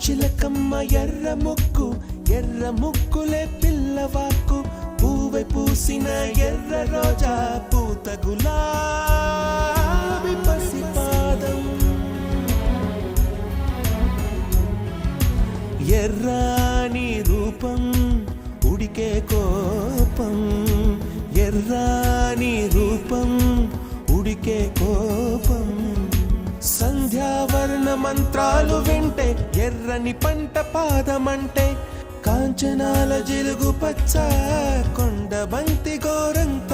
చిలకమ్మ ఎర్ర ముక్కులే పిల్లవాకు పూవై పూసిన ఎర్ర రోజా పూత గులాబీ పసిపాదం ఎర్రాని రూపం ఉడికే కోపం ఎర్రాని రూపం ఉడికే కోపం సంధ్యావర్ణ మంత్రాలు వింటే ఎర్రని పంట పాదమంటే కాంచనాల జిలుగు పచ్చ కొండ బంతి గోరంత